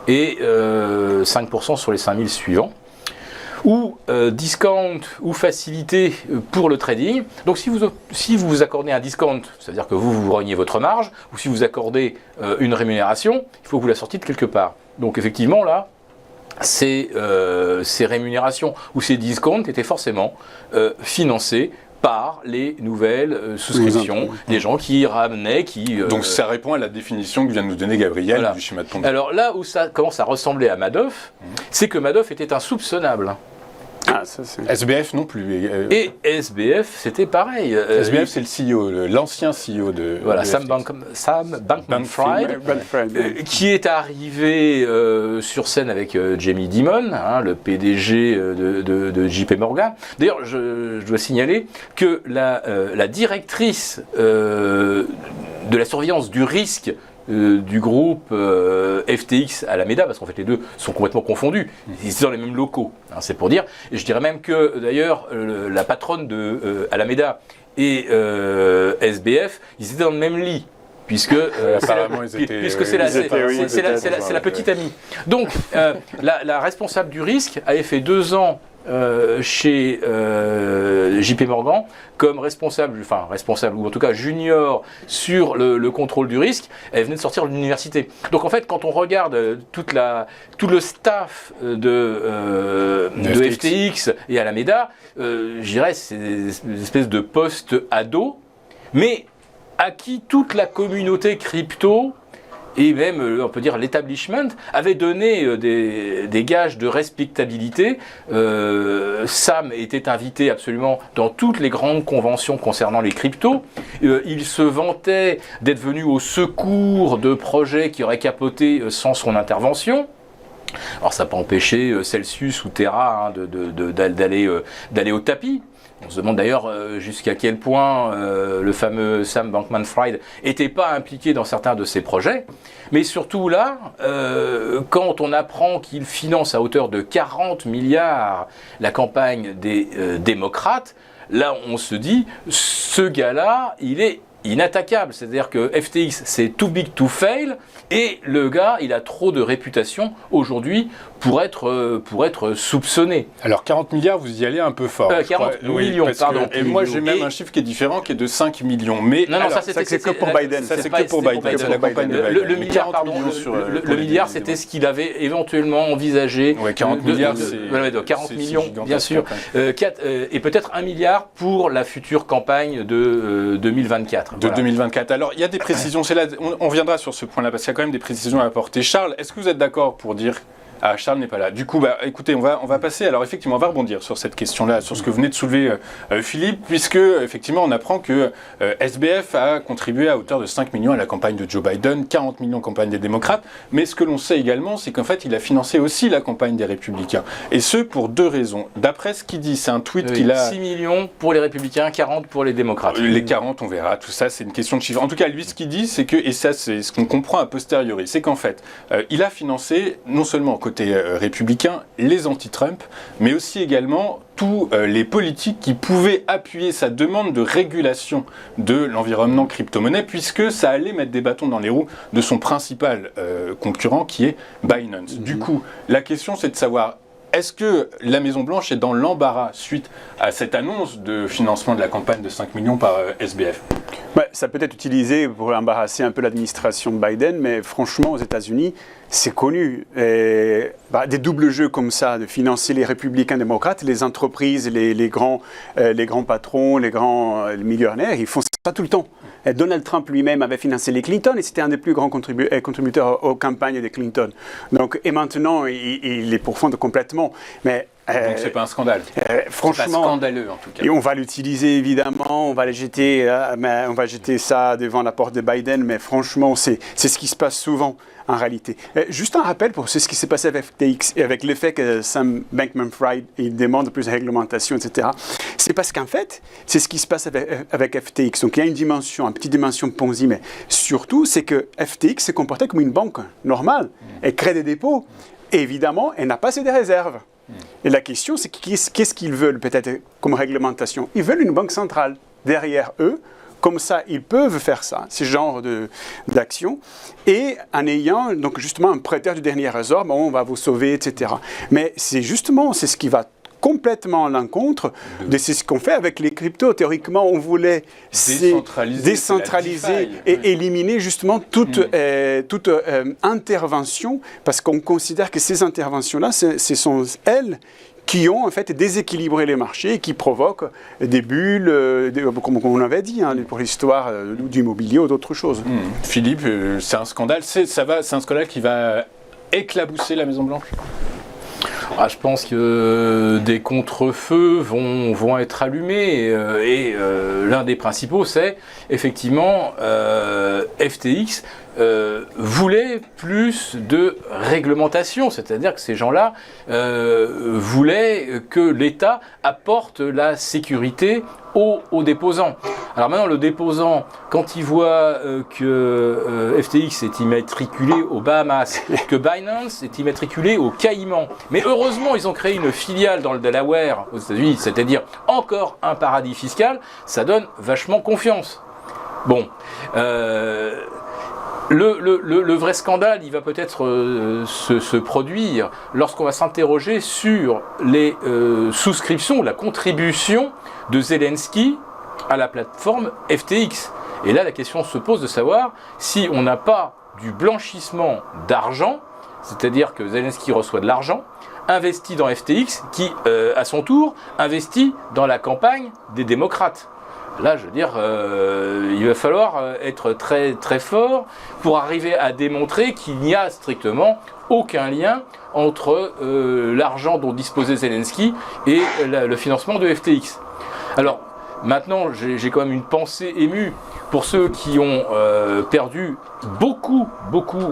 et 5% sur les 5000 suivants. ou discount ou facilité pour le trading. Donc si vous accordez un discount, c'est-à-dire que vous reniez votre marge, ou si vous accordez une rémunération, il faut que vous la sortiez de quelque part. Donc effectivement là, ces rémunérations ou ces discounts étaient forcément financés par les nouvelles souscriptions, des gens qui ramenaient, Donc ça répond à la définition que vient de nous donner Gabriel du schéma de Ponzi. Alors là où ça commence à ressembler à Madoff, c'est que Madoff était insoupçonnable. Ah, ça, c'est... SBF non plus. Et SBF, c'était pareil. SBF, c'est le CEO, l'ancien CEO de Sam Bankman-Fried, qui est arrivé sur scène avec Jamie Dimon, le PDG de JP Morgan. D'ailleurs, je dois signaler que la directrice de la surveillance du risque du groupe FTX Alameda, parce qu'en fait les deux sont complètement confondus, ils sont dans les mêmes locaux, c'est pour dire. Et je dirais même que d'ailleurs la patronne de Alameda et SBF, ils étaient dans le même lit. Puisque c'est la petite amie. Donc la responsable du risque avait fait 2 ans chez JP Morgan comme responsable ou en tout cas junior sur le contrôle du risque. Elle venait de sortir de l'université. Donc en fait, quand on regarde tout le staff de FTX et Alameda, je dirais c'est des espèces de postes ados, mais à qui toute la communauté crypto et même, on peut dire, l'établissement avait donné des gages de respectabilité. Sam était invité absolument dans toutes les grandes conventions concernant les cryptos. Il se vantait d'être venu au secours de projets qui auraient capoté sans son intervention. Alors ça n'a pas empêché Celsius ou Terra d'aller au tapis. On se demande d'ailleurs jusqu'à quel point le fameux Sam Bankman-Fried n'était pas impliqué dans certains de ces projets. Mais surtout là, quand on apprend qu'il finance à hauteur de 40 milliards la campagne des démocrates, là on se dit, ce gars-là, il est inattaquable. C'est-à-dire que FTX, c'est too big to fail, et le gars, il a trop de réputation aujourd'hui pour être soupçonné. Alors 40 milliards, vous y allez un peu fort. 40 millions, pardon. Et moi j'ai même un chiffre qui est différent, qui est de 5 millions. Mais non, alors, ça c'est que pour Biden. Ça c'est que pour Biden. C'est la campagne de Biden. Le milliard, pardon, le milliard, c'était ce qu'il avait éventuellement envisagé. Ouais, 40 milliards, c'est 40 millions, bien sûr. Et peut-être 1 milliard pour la future campagne de 2024. De 2024. Alors il y a des précisions. C'est là, on reviendra sur ce point-là parce qu'il y a quand même des précisions à apporter. Charles, est-ce que vous êtes d'accord pour dire... Ah, Charles n'est pas là. Du coup, écoutez, on va passer. Alors, effectivement, on va rebondir sur cette question-là, sur ce que venait de soulever Philippe, puisque, effectivement, on apprend que SBF a contribué à hauteur de 5 millions à la campagne de Joe Biden, 40 millions à la campagne des démocrates. Mais ce que l'on sait également, c'est qu'en fait, il a financé aussi la campagne des républicains. Et ce, pour 2 raisons. D'après ce qu'il dit, c'est un tweet qu'il a... 6 millions pour les républicains, 40 pour les démocrates. Les 40, on verra. Tout ça, c'est une question de chiffres. En tout cas, lui, ce qu'il dit, c'est que, et ça, c'est ce qu'on comprend a posteriori, c'est qu'en fait, il a financé, non seulement côté républicain, les anti-Trump, mais aussi également tous les politiques qui pouvaient appuyer sa demande de régulation de l'environnement crypto-monnaie, puisque ça allait mettre des bâtons dans les roues de son principal concurrent, qui est Binance. Du coup, la question, c'est de savoir, est-ce que la Maison-Blanche est dans l'embarras suite à cette annonce de financement de la campagne de 5 millions par SBF ? Ça peut être utilisé pour embarrasser un peu l'administration de Biden, mais franchement, aux États-Unis, c'est connu. Et, des doubles jeux comme ça, de financer les républicains démocrates, les entreprises, les grands patrons, les millionnaires, ils font ça tout le temps. Et Donald Trump lui-même avait financé les Clinton et c'était un des plus grands contributeurs aux campagnes des Clinton. Et maintenant, il les pourfend complètement. Mais donc c'est pas un scandale. Franchement, c'est pas scandaleux en tout cas. Et on va l'utiliser évidemment, on va jeter ça devant la porte de Biden, mais franchement, c'est ce qui se passe souvent en réalité. Juste un rappel pour ce qui s'est passé avec FTX et avec l'effet que Sam Bankman-Fried demande plus de réglementation, etc. C'est parce qu'en fait, c'est ce qui se passe avec FTX. Donc il y a une petite dimension Ponzi, mais surtout, c'est que FTX se comportait comme une banque normale. Elle crée des dépôts. Et évidemment, elle n'a pas assez de réserves. Et la question, c'est qu'est-ce qu'ils veulent peut-être comme réglementation ? Ils veulent une banque centrale derrière eux. Comme ça, ils peuvent faire ça, ce genre d'action, et en ayant donc justement un prêteur du dernier ressort, on va vous sauver, etc. Mais c'est ce qui va complètement à l'encontre de ce qu'on fait avec les cryptos. Théoriquement, on voulait décentraliser et éliminer justement toute intervention, parce qu'on considère que ces interventions-là, ce sont elles qui ont en fait déséquilibré les marchés et qui provoquent des bulles, comme on avait dit, pour l'histoire du immobilier ou d'autres choses. Philippe, c'est un scandale. C'est un scandale qui va éclabousser la Maison-Blanche. Je pense que des contre-feux vont être allumés et l'un des principaux, c'est effectivement FTX voulait plus de réglementation, c'est-à-dire que ces gens-là voulaient que l'État apporte la sécurité aux déposants. Alors maintenant, le déposant, quand il voit que FTX est immatriculé aux Bahamas, que Binance est immatriculé aux Caïmans, mais heureusement, ils ont créé une filiale dans le Delaware aux États-Unis, c'est-à-dire encore un paradis fiscal, ça donne vachement confiance. Bon, le vrai scandale, il va peut-être se produire lorsqu'on va s'interroger sur les souscriptions, la contribution de Zelensky à la plateforme FTX. Et là, la question se pose de savoir si on n'a pas du blanchissement d'argent, c'est-à-dire que Zelensky reçoit de l'argent, investi dans FTX, qui, à son tour, investit dans la campagne des démocrates. Là, je veux dire, il va falloir être très, très fort pour arriver à démontrer qu'il n'y a strictement aucun lien entre l'argent dont disposait Zelensky et le financement de FTX. Alors, maintenant, j'ai quand même une pensée émue pour ceux qui ont perdu beaucoup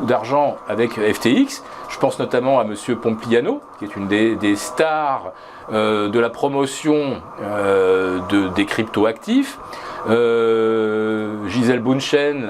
d'argent avec FTX. Je pense notamment à M. Pompliano, qui est une des stars de la promotion des crypto-actifs. Gisèle Bündchen,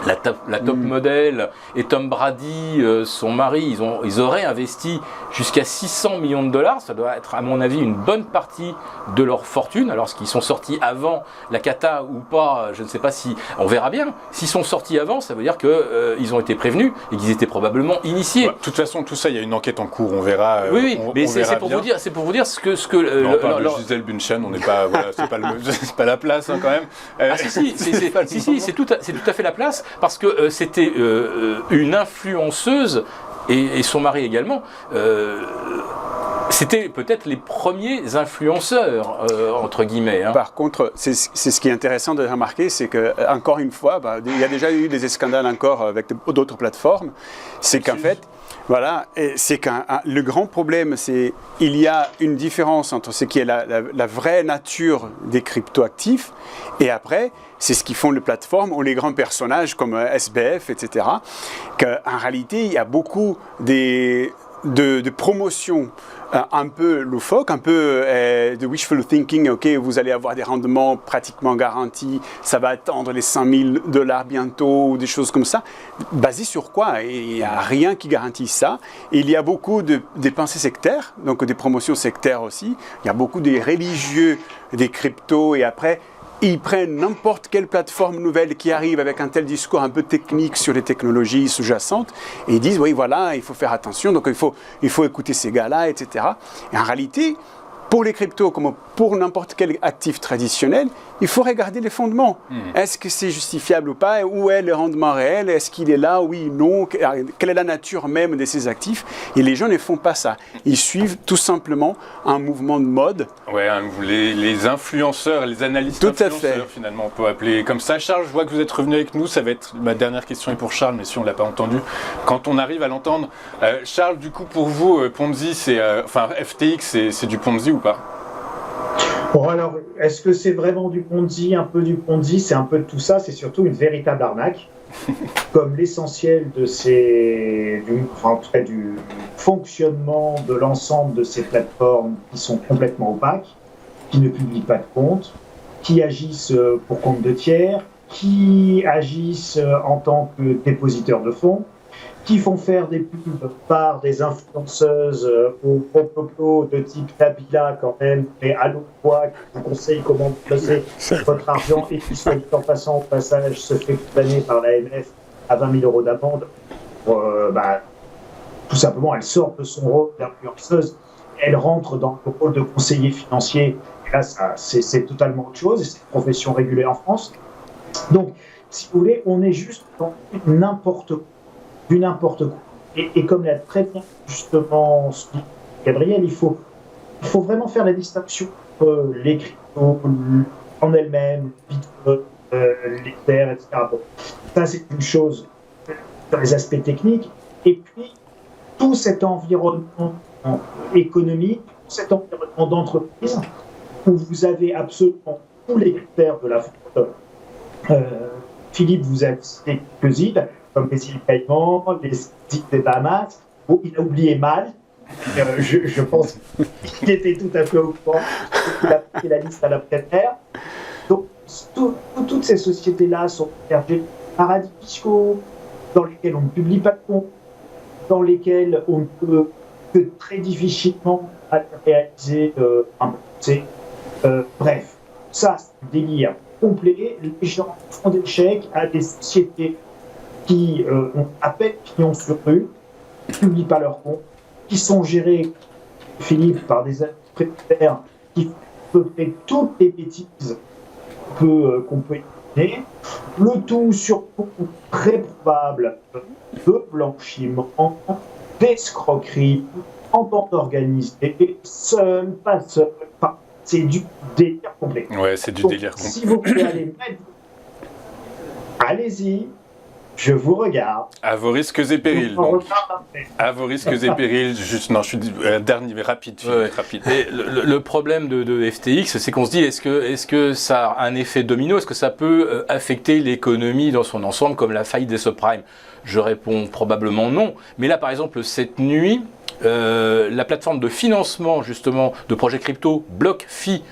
la top modèle, et Tom Brady, son mari, ils auraient investi jusqu'à 600 millions de dollars. Ça doit être, à mon avis, une bonne partie de leur fortune. Alors, qu'ils sont sortis avant la cata ou pas, je ne sais pas si... On verra bien. S'ils sont sortis avant, ça veut dire qu'ils ont été prévenus et qu'ils étaient probablement initiés. De toute façon, tout ça, il y a une enquête en cours. On verra. Oui, mais c'est pour vous dire ce que on parle de Gisèle Bündchen, on n'est pas... Voilà, c'est pas la place, quand même. C'est tout à fait la place. Parce que c'était une influenceuse, et son mari également, c'était peut-être les premiers influenceurs, entre guillemets. Par contre, c'est ce qui est intéressant de remarquer, c'est que encore une fois, il y a déjà eu des scandales encore avec d'autres plateformes, c'est qu'en fait, voilà, c'est que le grand problème, c'est qu'il y a une différence entre ce qui est la vraie nature des cryptoactifs et après, c'est ce qui font les plateformes ou les grands personnages comme SBF, etc. Qu'en réalité, il y a beaucoup de promotions un peu loufoques, un peu de wishful thinking. Ok, vous allez avoir des rendements pratiquement garantis, ça va atteindre les 100 000 $ bientôt, ou des choses comme ça. Basé sur quoi? Il n'y a rien qui garantit ça. Et il y a beaucoup de pensées sectaires, donc des promotions sectaires aussi. Il y a beaucoup des religieux, des cryptos, et après, ils prennent n'importe quelle plateforme nouvelle qui arrive avec un tel discours un peu technique sur les technologies sous-jacentes et ils disent, oui, voilà, il faut faire attention, donc il faut écouter ces gars-là, etc. Et en réalité, pour les cryptos, comme pour n'importe quel actif traditionnel, il faut regarder les fondements. Est-ce que c'est justifiable ou pas? Où est le rendement réel? Est-ce qu'il est là? Oui, non. Quelle est la nature même de ces actifs? Et les gens ne font pas ça. Ils suivent tout simplement un mouvement de mode. Ouais, les influenceurs, les analystes influenceurs, finalement, on peut appeler comme ça. Charles, je vois que vous êtes revenu avec nous. Ça va être ma dernière question et pour Charles, mais si on ne l'a pas entendu, quand on arrive à l'entendre. Charles, du coup, pour vous, Ponzi, FTX, c'est du Ponzi ou pas? Bon, alors, est-ce que c'est vraiment du Ponzi, un peu du Ponzi? C'est un peu de tout ça, c'est surtout une véritable arnaque, comme l'essentiel de du fonctionnement de l'ensemble de ces plateformes qui sont complètement opaques, qui ne publient pas de comptes, qui agissent pour compte de tiers, qui agissent en tant que dépositeurs de fonds, qui font faire des pubs par des influenceuses au propos de type Nabila quand même, mais à l'autre fois, qui vous conseille comment placer votre argent et qui, soit dit en passant au passage, se fait condamner par l'AMF à 20 000 € d'amende. Tout simplement, elle sort de son rôle d'influenceuse elle rentre dans le rôle de conseiller financier. Et là, c'est totalement autre chose, et c'est une profession régulée en France. Donc, si vous voulez, on est juste dans du n'importe quoi. Et comme l'a très bien justement dit Gabriel, il faut vraiment faire la distinction entre les cryptos en elles-mêmes, Bitcoin, les terres, etc. Bon, ça, c'est une chose sur les aspects techniques. Et puis, tout cet environnement économique, tout cet environnement d'entreprise, où vous avez absolument tous les critères de la fraude. Philippe vous a cité quelques îles, comme les îles Caïmans, les îles des Bahamas. Bon, il a oublié Malte. Je pense qu'il était tout à fait au courant. Il a pris la liste à la première. Donc, toutes ces sociétés-là sont hébergées de paradis fiscaux, dans lesquels on ne publie pas de compte, dans lesquels on ne peut que très difficilement réaliser un procès. Bref, ça, c'est un délire complet. Les gens font des chèques à des sociétés qui ont à peine pignon sur rue, qui ne publient pas leurs comptes, qui sont gérés, Philippe, par des propriétaires qui peuvent faire toutes les bêtises qu'on peut imaginer. Le tout sur très probable de blanchiment, d'escroquerie, en bande organisée, seul, pas seul. Enfin, c'est du délire complet. Ouais, c'est du délire complet. Si vous voulez aller mettre, allez-y. Je vous regarde. À vos risques et périls. Donc. À vos risques et périls. Juste, non, je suis dernier, rapide. Ouais. Rapide. Et le problème de FTX, c'est qu'on se dit, est-ce que ça a un effet domino? Est-ce que ça peut affecter l'économie dans son ensemble, comme la faillite des subprimes? Je réponds probablement non. Mais là, par exemple, cette nuit, la plateforme de financement, justement, de projets crypto, BlockFi,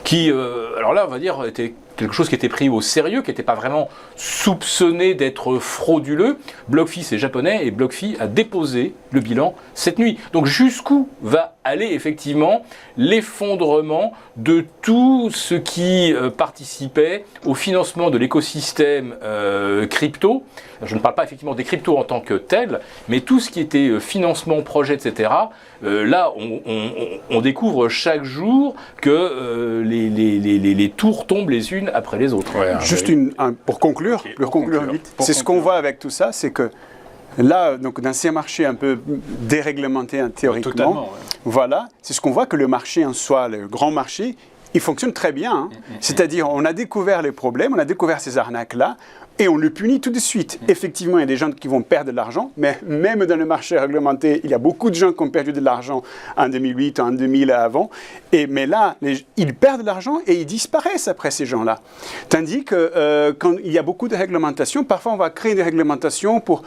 qui, alors là, on va dire, était quelque chose qui était pris au sérieux, qui n'était pas vraiment soupçonné d'être frauduleux. BlockFi, c'est japonais, et BlockFi a déposé le bilan cette nuit. Donc jusqu'où va aller effectivement l'effondrement de tout ce qui participait au financement de l'écosystème crypto? Je ne parle pas effectivement des cryptos en tant que tels, mais tout ce qui était financement, projet, etc. Là, on découvre chaque jour que les tours tombent les unes après les autres. Ouais, juste pour conclure, okay, pour conclure vite, c'est ce qu'on voit avec tout ça, c'est que là, donc, dans ces marchés un peu déréglementés théoriquement, totalement, voilà, c'est ce qu'on voit que le marché en soi, le grand marché, il fonctionne très bien. Hein. C'est-à-dire, on a découvert les problèmes, on a découvert ces arnaques-là, et on le punit tout de suite. Effectivement, il y a des gens qui vont perdre de l'argent, mais même dans le marché réglementé, il y a beaucoup de gens qui ont perdu de l'argent en 2008, en 2000 avant. Mais là, ils perdent de l'argent et ils disparaissent après ces gens-là. Tandis que quand il y a beaucoup de réglementations, parfois on va créer des réglementations pour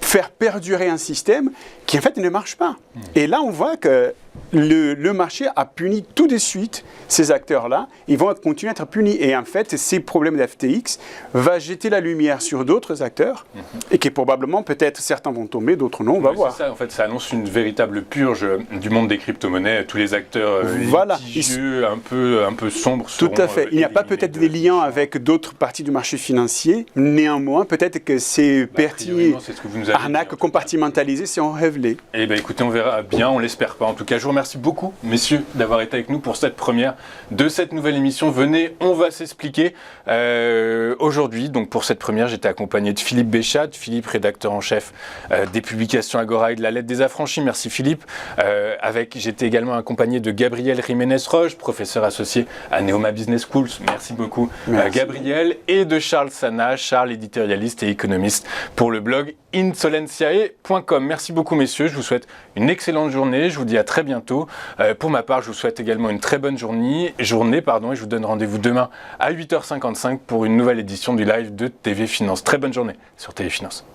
faire perdurer un système qui en fait ne marche pas. Et là, on voit que le marché a puni tout de suite ces acteurs-là. Ils vont continuer à être punis. Et en fait, ces problèmes d'FTX vont jeter la lumière sur d'autres acteurs et que probablement, peut-être, certains vont tomber, d'autres non, on va voir. C'est ça, en fait, ça annonce une véritable purge du monde des crypto-monnaies. Tous les acteurs litigieux, un peu sombres. Tout à fait. Il n'y a pas peut-être des liens avec d'autres parties du marché financier. Néanmoins, peut-être que ces parties arnaques compartimentalisées seront révélées. Eh bien, écoutez, on verra bien, on l'espère pas. En tout cas, je vous remercie beaucoup, messieurs, d'avoir été avec nous pour cette première de cette nouvelle émission. Venez, on va s'expliquer. Aujourd'hui, donc pour cette première, j'étais accompagné de Philippe Béchat, Philippe, rédacteur en chef des publications Agora et de la Lettre des Affranchis. Merci Philippe. J'étais également accompagné de Gabriel Jiménez-Roche, professeur associé à Neoma Business Schools. Merci beaucoup, Gabriel. Et de Charles Sana, Charles, éditorialiste et économiste pour le blog insolentiae.com. Merci beaucoup, messieurs. Je vous souhaite une excellente journée. Je vous dis à très bientôt. Pour ma part, je vous souhaite également une très bonne journée, et je vous donne rendez-vous demain à 8h55 pour une nouvelle édition du live de TV Finance. Très bonne journée sur TV Finance.